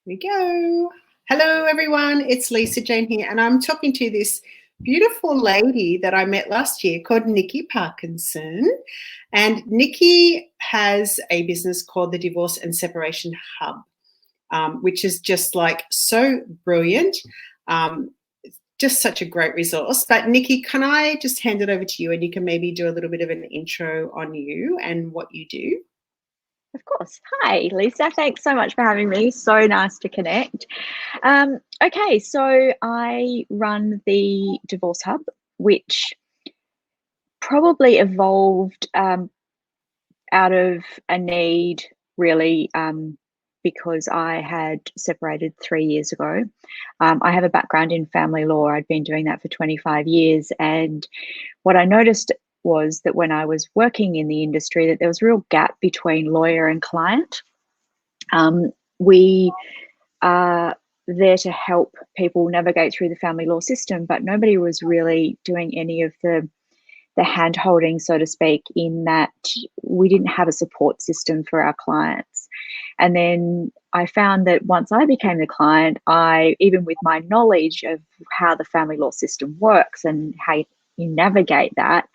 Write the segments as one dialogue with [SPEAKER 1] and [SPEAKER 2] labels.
[SPEAKER 1] We go. Hello, everyone. It's Lisa Jane here, and I'm talking to this beautiful lady that I met last year called Nikki Parkinson. And Nikki has a business called the Divorce and Separation Hub, which is just like so brilliant. Just such a great resource. But Nikki, can I just hand it over to you and you can maybe do a little bit of an intro on you and what you do?
[SPEAKER 2] Of course. Hi, Lisa. Thanks so much for having me. So nice to connect. Okay, so I run the Divorce Hub, which probably evolved out of a need, really, because I had separated 3 years ago. I have a background in family law. I'd been doing that for 25 years. And what I noticed was that when I was working in the industry, that there was a real gap between lawyer and client. We are there to help people navigate through the family law system, but nobody was really doing any of the hand holding, so to speak, in that we didn't have a support system for our clients. And then I found that once I became the client, even with my knowledge of how the family law system works and how you navigate that,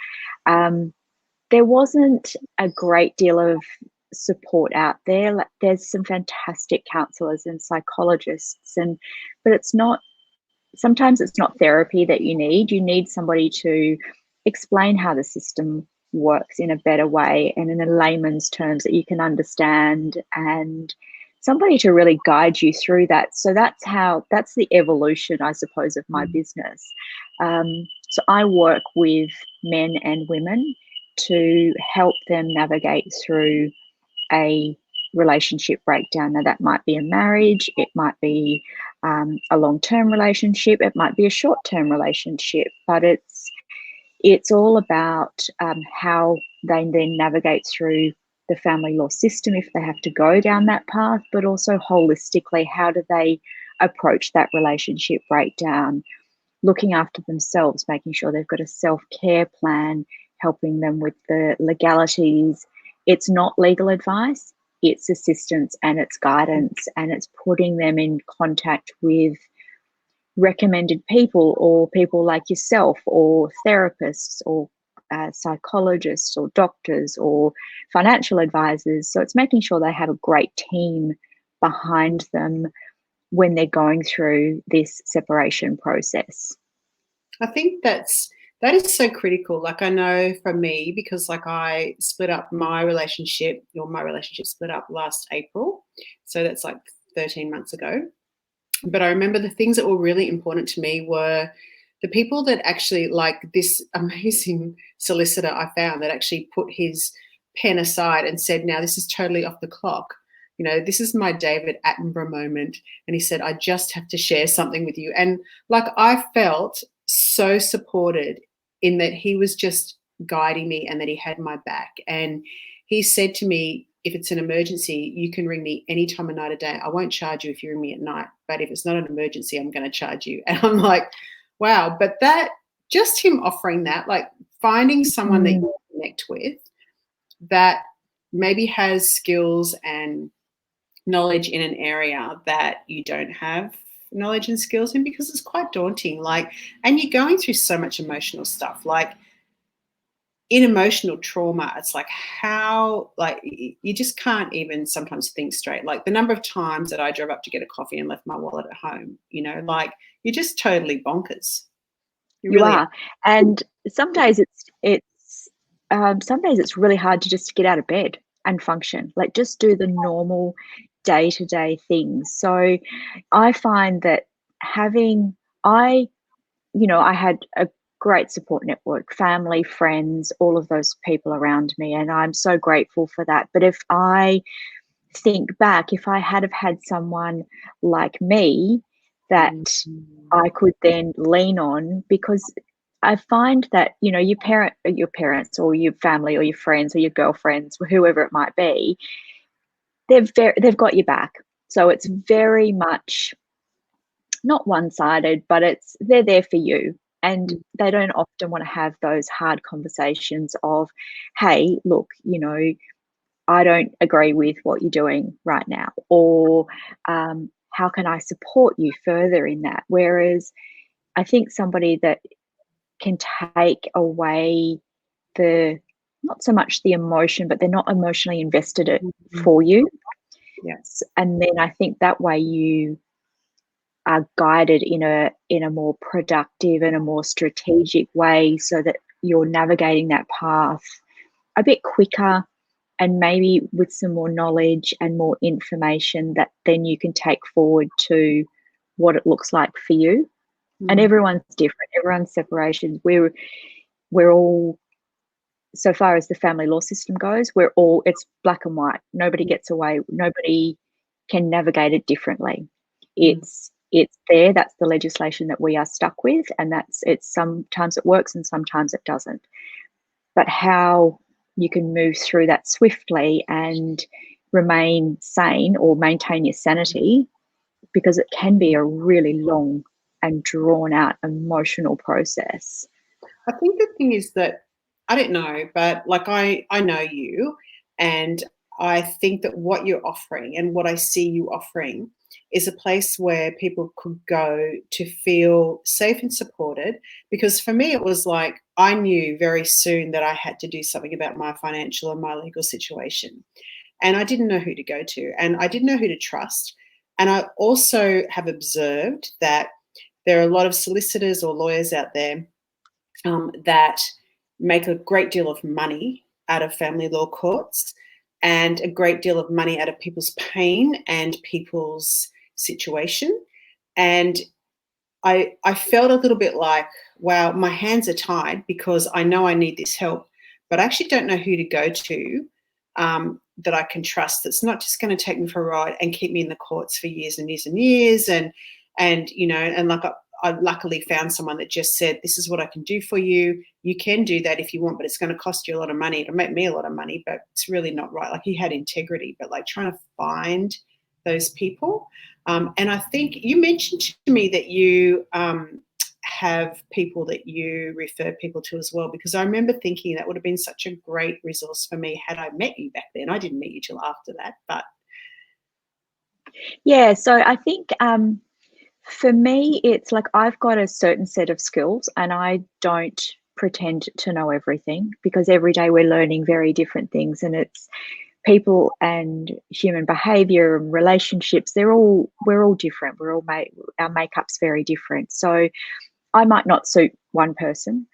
[SPEAKER 2] there wasn't a great deal of support out there. Like, there's some fantastic counselors and psychologists, but sometimes it's not therapy that you need. You need somebody to explain how the system works in a better way and in a layman's terms that you can understand, and somebody to really guide you through that. So that's the evolution, I suppose, of my business. So I work with men and women to help them navigate through a relationship breakdown. Now, that might be a marriage, it might be a long-term relationship, it might be a short-term relationship, but it's all about how they then navigate through the family law system if they have to go down that path, but also holistically, how do they approach that relationship breakdown, looking after themselves, making sure they've got a self-care plan, helping them with the legalities. It's not legal advice, it's assistance and it's guidance, and it's putting them in contact with recommended people, or people like yourself, or therapists, or psychologists, or doctors, or financial advisors. So it's making sure they have a great team behind them when they're going through this separation process.
[SPEAKER 1] I think that is so critical. Like, I know for me, because like I split up my relationship split up last April. So that's like 13 months ago. But I remember the things that were really important to me were the people that actually, like this amazing solicitor I found that actually put his pen aside and said, now this is totally off the clock. You know, this is my David Attenborough moment. And he said, I just have to share something with you. And like, I felt so supported in that he was just guiding me and that he had my back. And he said to me, if it's an emergency, you can ring me any time of night or day. I won't charge you if you ring me at night, but if it's not an emergency, I'm going to charge you. And I'm like, wow. But that, just him offering that, like finding someone that you connect with that maybe has skills and knowledge in an area that you don't have knowledge and skills in, because it's quite daunting. Like, and you're going through so much emotional stuff. Like, in emotional trauma, it's like how, like, you just can't even sometimes think straight. Like the number of times that I drove up to get a coffee and left my wallet at home, you know, like you're just totally bonkers. You
[SPEAKER 2] You
[SPEAKER 1] really
[SPEAKER 2] are. And some days it's really hard to just get out of bed and function, like just do the normal day-to-day things. So I find that I had a great support network, family, friends, all of those people around me, and I'm so grateful for that. But if I think back, if I had have had someone like me that I could then lean on, because I find that, your parents or your family or your friends or your girlfriends, or whoever it might be, they've got your back. So it's very much not one-sided, but they're there for you. And they don't often want to have those hard conversations of, hey, look, I don't agree with what you're doing right now, or how can I support you further in that? Whereas I think somebody that can take away the, not so much the emotion, but they're not emotionally invested it for you.
[SPEAKER 1] Yes.
[SPEAKER 2] And then I think that way you are guided in a more productive and a more strategic way, so that you're navigating that path a bit quicker, and maybe with some more knowledge and more information that then you can take forward to what it looks like for you. And everyone's different, everyone's separations. We're all, so far as the family law system goes, it's black and white. Nobody gets away, nobody can navigate it differently. It's there, that's the legislation that we are stuck with, and it's sometimes it works and sometimes it doesn't. But how you can move through that swiftly and remain sane or maintain your sanity, because it can be a really long and drawn out emotional process.
[SPEAKER 1] I think the thing is that, I don't know, but like I know you, and I think that what you're offering and what I see you offering is a place where people could go to feel safe and supported. Because for me, it was like I knew very soon that I had to do something about my financial and my legal situation. And I didn't know who to go to, and I didn't know who to trust. And I also have observed that there are a lot of solicitors or lawyers out there that make a great deal of money out of family law courts, and a great deal of money out of people's pain and people's situation. And I felt a little bit like, wow, my hands are tied because I know I need this help, but I actually don't know who to go to that I can trust, that's not just going to take me for a ride and keep me in the courts for years and years and years. And you know, and like I luckily found someone that just said, this is what I can do for you. You can do that if you want, but it's going to cost you a lot of money. It'll make me a lot of money, but it's really not right. Like, he had integrity, but like trying to find those people. And I think you mentioned to me that you have people that you refer people to as well, because I remember thinking that would have been such a great resource for me had I met you back then. I didn't meet you till after that, but
[SPEAKER 2] yeah. So I think for me, it's like I've got a certain set of skills, and I don't pretend to know everything, because every day we're learning very different things, and it's people and human behavior and relationships. We're all different. Our makeup's very different. So I might not suit one person,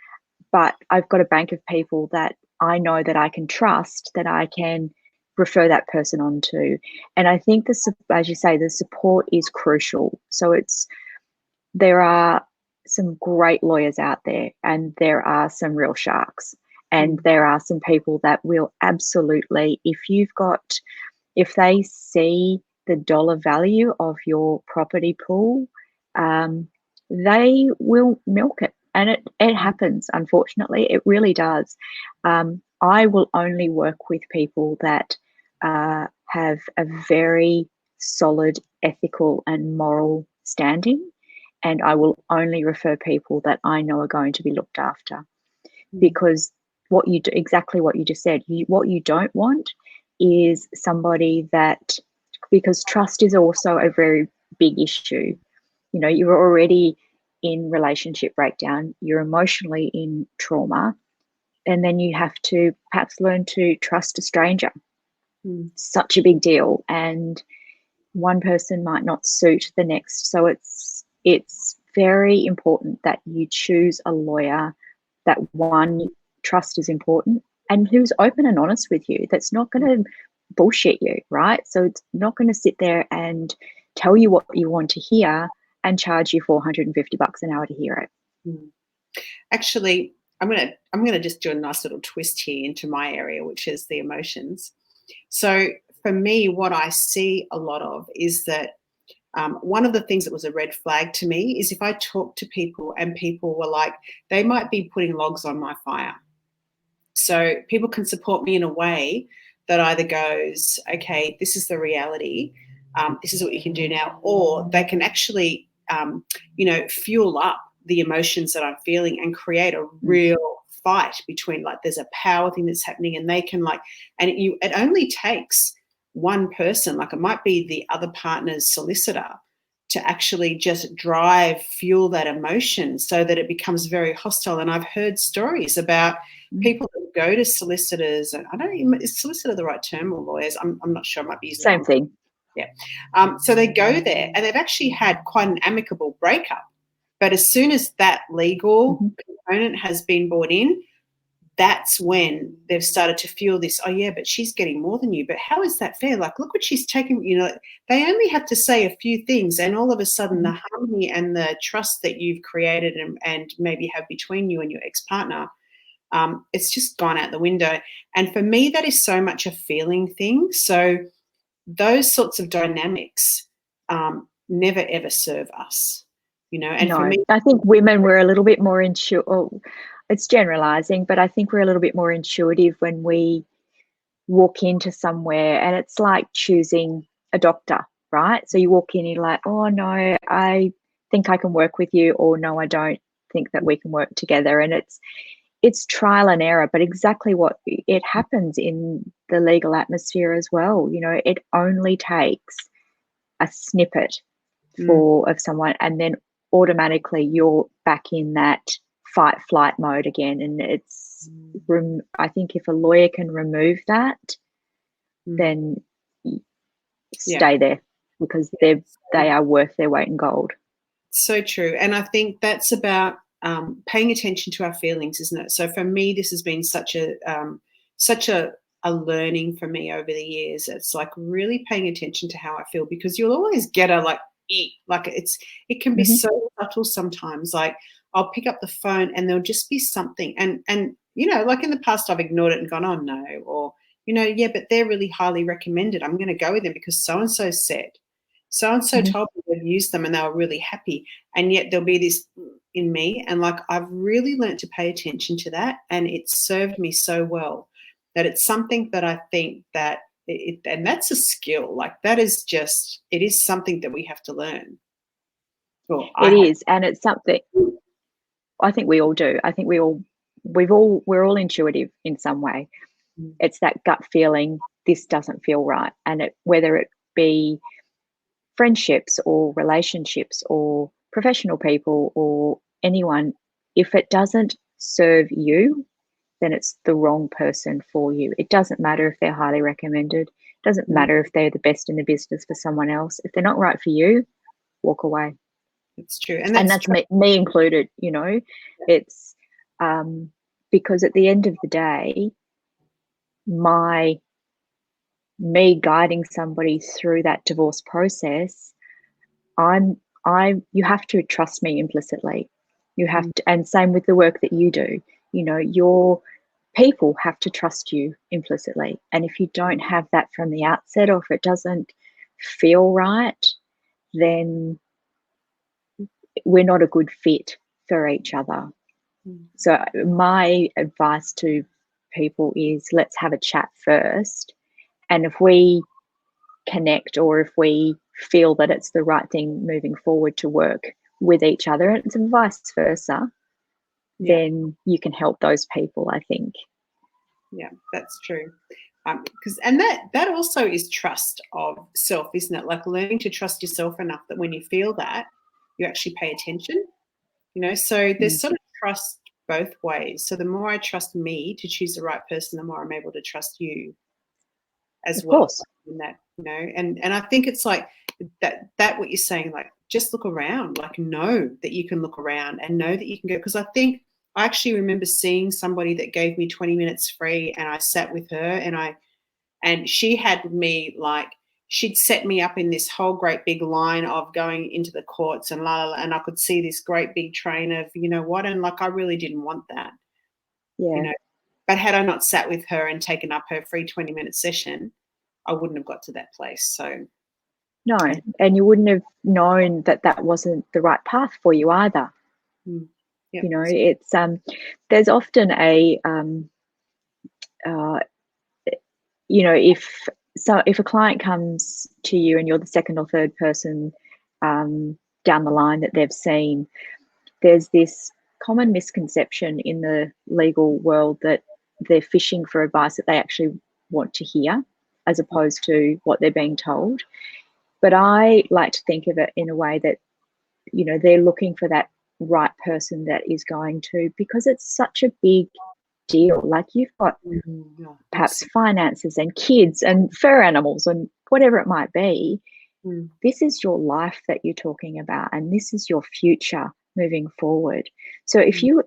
[SPEAKER 2] but I've got a bank of people that I know that I can trust, that I can refer that person on to. And I think as you say, the support is crucial. So there are some great lawyers out there, and there are some real sharks, and there are some people that will absolutely, if they see the dollar value of your property pool, they will milk it. And it happens, unfortunately. It really does. I will only work with people that have a very solid ethical and moral standing, and I will only refer people that I know are going to be looked after. Because exactly what you just said, what you don't want is somebody that, because trust is also a very big issue. You know, you're already in relationship breakdown, you're emotionally in trauma, and then you have to perhaps learn to trust a stranger. Such a big deal, and one person might not suit the next. So it's very important that you choose a lawyer that, one, trust is important, and who's open and honest with you, that's not going to bullshit you, right? So it's not going to sit there and tell you what you want to hear and charge you $450 an hour to hear it.
[SPEAKER 1] Actually, I'm gonna just do a nice little twist here into my area, which is the emotions. So for me, what I see a lot of is that one of the things that was a red flag to me is if I talk to people and people were like, they might be putting logs on my fire. So people can support me in a way that either goes, okay, this is the reality, this is what you can do now, or they can actually, fuel up the emotions that I'm feeling and create a real fight between, like, there's a power thing that's happening, and they can it only takes one person, like it might be the other partner's solicitor, to actually just fuel that emotion so that it becomes very hostile. And I've heard stories about people that go to solicitors, and I don't even, is solicitor the right term, or lawyers? I'm not sure. I might be using
[SPEAKER 2] Same thing.
[SPEAKER 1] Yeah. So they go there and they've actually had quite an amicable breakup. But as soon as that legal component has been brought in, that's when they've started to feel this, oh, yeah, but she's getting more than you. But how is that fair? Like, look what she's taking. You know, they only have to say a few things, and all of a sudden the harmony and the trust that you've created and maybe have between you and your ex-partner, it's just gone out the window. And for me, that is so much a feeling thing. So those sorts of dynamics never, ever serve us, you know. And for me,
[SPEAKER 2] I think women were a little bit more it's generalizing, but I think we're a little bit more intuitive when we walk into somewhere, and it's like choosing a doctor, right? So you walk in, you're like, oh no, I think I can work with you, or no, I don't think that we can work together. And it's trial and error, but exactly what it happens in the legal atmosphere as well. You know, it only takes a snippet of someone, and then automatically you're back in that fight flight mode again. And it's I think if a lawyer can remove that, then stay there, because they are worth their weight in gold.
[SPEAKER 1] So true. And I think that's about paying attention to our feelings, isn't it? So for me, this has been such a learning for me over the years. It's like really paying attention to how I feel, because you'll always get it can be so subtle sometimes. Like I'll pick up the phone and there'll just be something, and you know, like in the past I've ignored it and gone, oh no, or you know, yeah, but they're really highly recommended, I'm going to go with them because so and so said, so and so told me they've used them and they were really happy. And yet there'll be this in me, and like I've really learned to pay attention to that, and it's served me so well that it's something that I think that and that's a skill. Like that is just, it is something that we have to learn.
[SPEAKER 2] It is, and it's something I think we all do. I think we're all intuitive in some way. It's that gut feeling, this doesn't feel right. And whether it be friendships or relationships or professional people or anyone, if it doesn't serve you, then it's the wrong person for you. It doesn't matter if they're highly recommended. It doesn't matter if they're the best in the business for someone else. If they're not right for you, walk away.
[SPEAKER 1] It's true.
[SPEAKER 2] And that's me included, you know. It's because at the end of the day, me guiding somebody through that divorce process, you have to trust me implicitly. You have to, and same with the work that you do. You know, your people have to trust you implicitly. And if you don't have that from the outset, or if it doesn't feel right, then we're not a good fit for each other. So my advice to people is, let's have a chat first. And if we connect, or if we feel that it's the right thing moving forward to work with each other, and it's vice versa, then you can help those people, I think.
[SPEAKER 1] Yeah, that's true. And that also is trust of self, isn't it? Like learning to trust yourself enough that when you feel that, you actually pay attention, you know. So there's sort of trust both ways. So the more I trust me to choose the right person, the more I'm able to trust you as well. In that, you know, and I think it's like that what you're saying, like just look around, like know that you can look around and know that you can go. Because I think I actually remember seeing somebody that gave me 20 minutes free, and I sat with her, and she had me, like she'd set me up in this whole great big line of going into the courts and and I could see this great big train of, you know what, and like I really didn't want that. You know, but had I not sat with her and taken up her free 20-minute session, I wouldn't have got to that place. So
[SPEAKER 2] no, and you wouldn't have known that that wasn't the right path for you either.
[SPEAKER 1] Yep.
[SPEAKER 2] You know, it's there's often a you know, if a client comes to you and you're the second or third person down the line that they've seen, there's this common misconception in the legal world that they're fishing for advice that they actually want to hear, as opposed to what they're being told. But I like to think of it in a way that, you know, they're looking for that right person that is going to, because it's such a big deal. Like, you've got
[SPEAKER 1] Yeah,
[SPEAKER 2] perhaps finances and kids and fur animals and whatever it might be. This is your life that you're talking about, and this is your future moving forward. So if you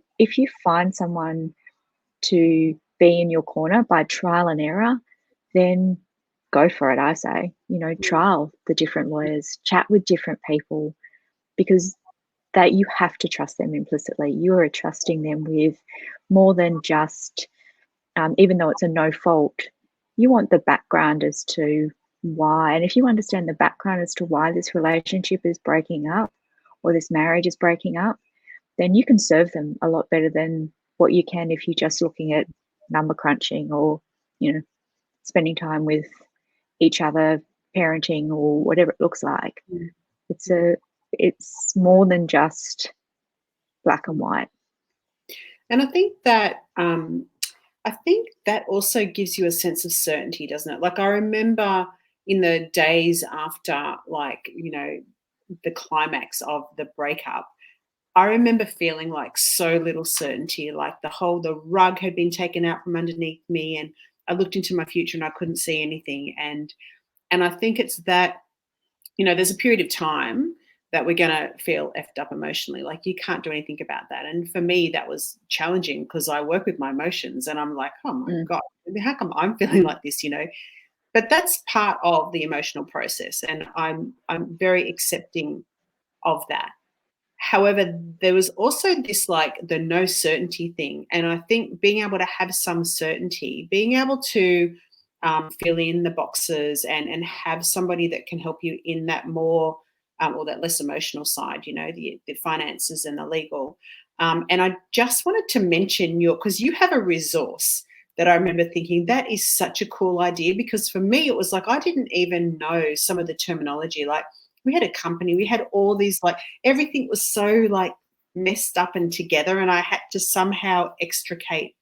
[SPEAKER 2] find someone to be in your corner by trial and error, then go for it. I say, you know, trial the different lawyers, chat with different people, because that you have to trust them implicitly. You are trusting them with more than just, even though it's a no fault, you want the background as to why. And if you understand the background as to why this relationship is breaking up or this marriage is breaking up, then you can serve them a lot better than what you can if you're just looking at number crunching or, you know, spending time with each other, parenting, or whatever it looks like. It's more than just black and white.
[SPEAKER 1] And I think that also gives you a sense of certainty, doesn't it? Like, I remember in the days after, like, you know, the climax of the breakup, I remember feeling like so little certainty, like the rug had been taken out from underneath me, and I looked into my future and I couldn't see anything. And I think it's that, you know, there's a period of time that we're going to feel effed up emotionally. Like, you can't do anything about that. And for me, that was challenging because I work with my emotions and I'm like, oh my God, how come I'm feeling like this, you know? But that's part of the emotional process. And I'm very accepting of that. However, there was also this, like, the no certainty thing. And I think being able to have some certainty, being able to fill in the boxes and have somebody that can help you in that more or that less emotional side, you know, the finances and the legal. And I just wanted to mention because you have a resource that I remember thinking that is such a cool idea, because for me, it was like I didn't even know some of the terminology. Like, we had a company, we had all these, like, everything was so, like, messed up and together, and I had to somehow extricate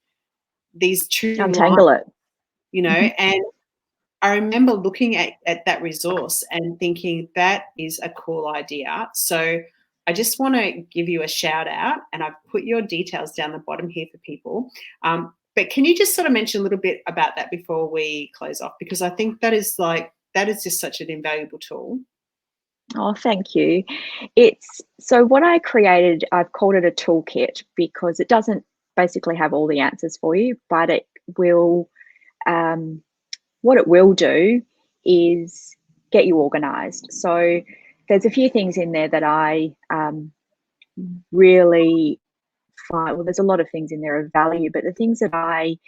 [SPEAKER 1] these two
[SPEAKER 2] Untangle
[SPEAKER 1] lines,
[SPEAKER 2] it.
[SPEAKER 1] you know. And I remember looking at that resource and thinking that is a cool idea. So I just want to give you a shout out, and I've put your details down the bottom here for people. But can you just sort of mention a little bit about that before we close off? Because I think that is just such an invaluable tool.
[SPEAKER 2] Oh, thank you. So what I created, I've called it a toolkit because it doesn't basically have all the answers for you, but it will, what it will do is get you organized. So there's a few things in there that I really find, well, there's a lot of things in there of value, but the things that I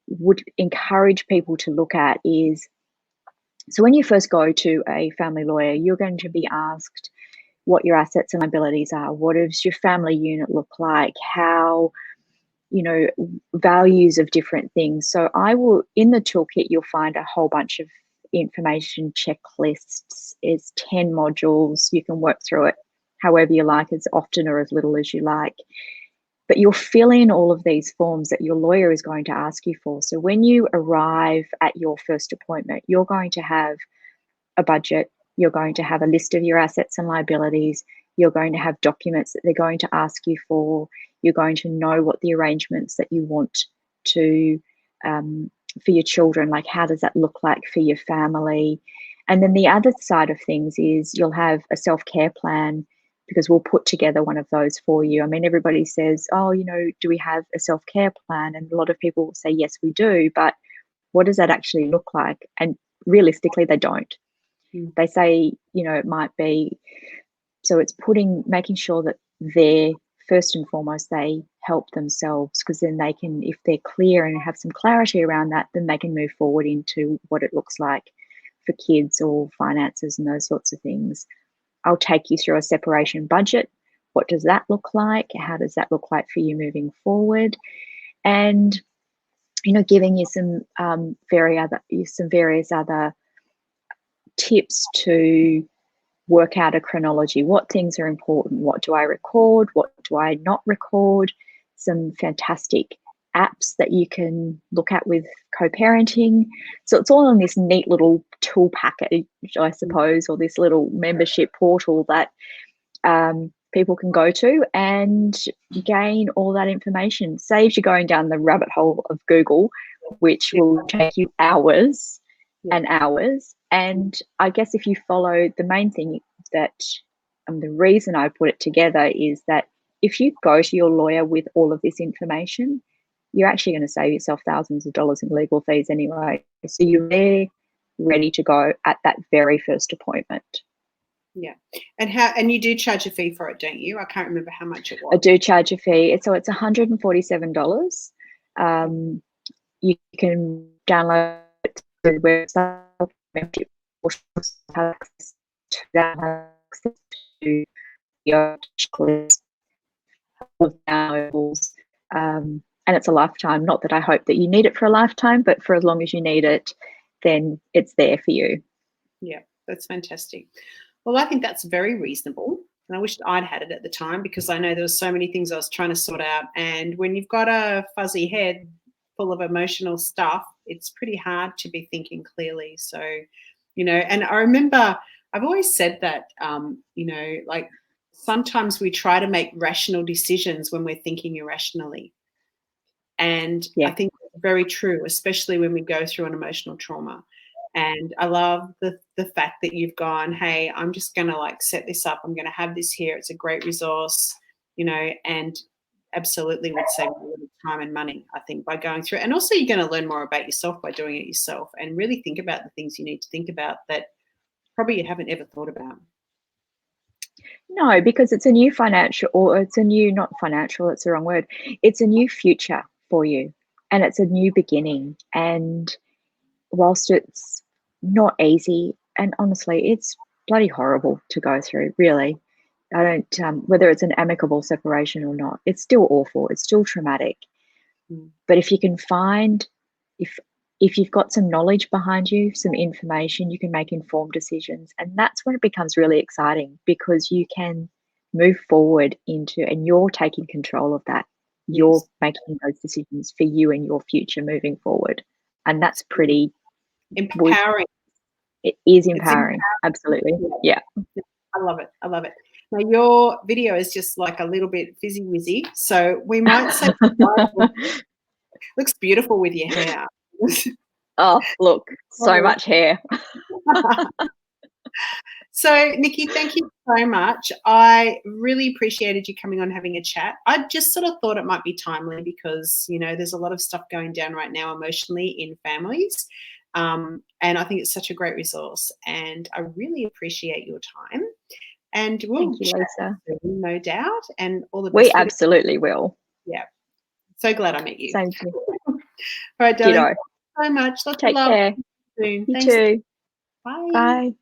[SPEAKER 2] would encourage people to look at is, so when you first go to a family lawyer, you're going to be asked what your assets and liabilities are. What does your family unit look like? How, you know, values of different things. So in the toolkit, you'll find a whole bunch of information, checklists. It's 10 modules. You can work through it however you like, as often or as little as you like. But you'll fill in all of these forms that your lawyer is going to ask you for. So when you arrive at your first appointment, you're going to have a budget, you're going to have a list of your assets and liabilities, you're going to have documents that they're going to ask you for, you're going to know what the arrangements that you want to for your children, like how does that look like for your family. And then the other side of things is you'll have a self-care plan, because we'll put together one of those for you. I mean, everybody says, oh, you know, do we have a self-care plan? And a lot of people will say, yes, we do, but what does that actually look like? And realistically, they don't. They say, you know, it might be, so it's making sure that they're first and foremost, they help themselves, because then they can, if they're clear and have some clarity around that, then they can move forward into what it looks like for kids or finances and those sorts of things. I'll take you through a separation budget. What does that look like? How does that look like for you moving forward? And, you know, giving you some various other tips to work out a chronology. What things are important? What do I record? What do I not record? Some fantastic apps that you can look at with co-parenting. So it's all on this neat little tool package, I suppose, or this little membership portal that people can go to and gain all that information. Saves you going down the rabbit hole of Google, which will take you hours and hours. And I guess if you follow the main thing that the reason I put it together is that if you go to your lawyer with all of this information, you're actually going to save yourself thousands of dollars in legal fees anyway. So you're there ready to go at that very first appointment.
[SPEAKER 1] Yeah. And you do charge a fee for it, don't you? I can't remember how much it was.
[SPEAKER 2] I do charge a fee. So it's $147. You can download it to the website, membership, have access to that, have access to your checklist, downloadables, and it's a lifetime. Not that I hope that you need it for a lifetime, but for as long as you need it, then it's there for you.
[SPEAKER 1] Yeah, that's fantastic. Well, I think that's very reasonable. And I wish I'd had it at the time, because I know there were so many things I was trying to sort out. And when you've got a fuzzy head full of emotional stuff, it's pretty hard to be thinking clearly. So, and I remember I've always said that, like sometimes we try to make rational decisions when we're thinking irrationally. And I think that's very true, especially when we go through an emotional trauma. And I love the fact that you've gone, hey, I'm just going to set this up. I'm going to have this here. It's a great resource, and absolutely would save a lot of time and money, I think, by going through it. And also you're going to learn more about yourself by doing it yourself, and really think about the things you need to think about that probably you haven't ever thought about.
[SPEAKER 2] No, because it's a new financial, or it's a new, not financial, it's the wrong word. It's a new future for you, and it's a new beginning. And whilst it's not easy, and honestly, it's bloody horrible to go through, really. I don't, whether it's an amicable separation or not, it's still awful. It's still traumatic. But if you can find, if you've got some knowledge behind you, some information, you can make informed decisions. And that's when it becomes really exciting, because you can move forward into, and you're taking control of that. You're making those decisions for you and your future moving forward. And that's pretty
[SPEAKER 1] empowering.
[SPEAKER 2] It is empowering. Absolutely. Yeah.
[SPEAKER 1] I love it. I love it. Now, your video is just like a little bit fizzy-wizzy, so we might say looks beautiful with your hair.
[SPEAKER 2] Oh, look, so much hair.
[SPEAKER 1] So, Nikki, thank you so much. I really appreciated you coming on, having a chat. I just sort of thought it might be timely because, there's a lot of stuff going down right now emotionally in families. And I think it's such a great resource, and I really appreciate your time. And we'll
[SPEAKER 2] Thank you, Lisa.
[SPEAKER 1] Soon, no doubt. And all the best.
[SPEAKER 2] We absolutely will.
[SPEAKER 1] Yeah. So glad I met you.
[SPEAKER 2] Thank you.
[SPEAKER 1] All right, darling. Thank you so much. Lots
[SPEAKER 2] Take
[SPEAKER 1] of love.
[SPEAKER 2] care.
[SPEAKER 1] Soon.
[SPEAKER 2] You
[SPEAKER 1] Thanks.
[SPEAKER 2] too.
[SPEAKER 1] Bye.
[SPEAKER 2] Bye.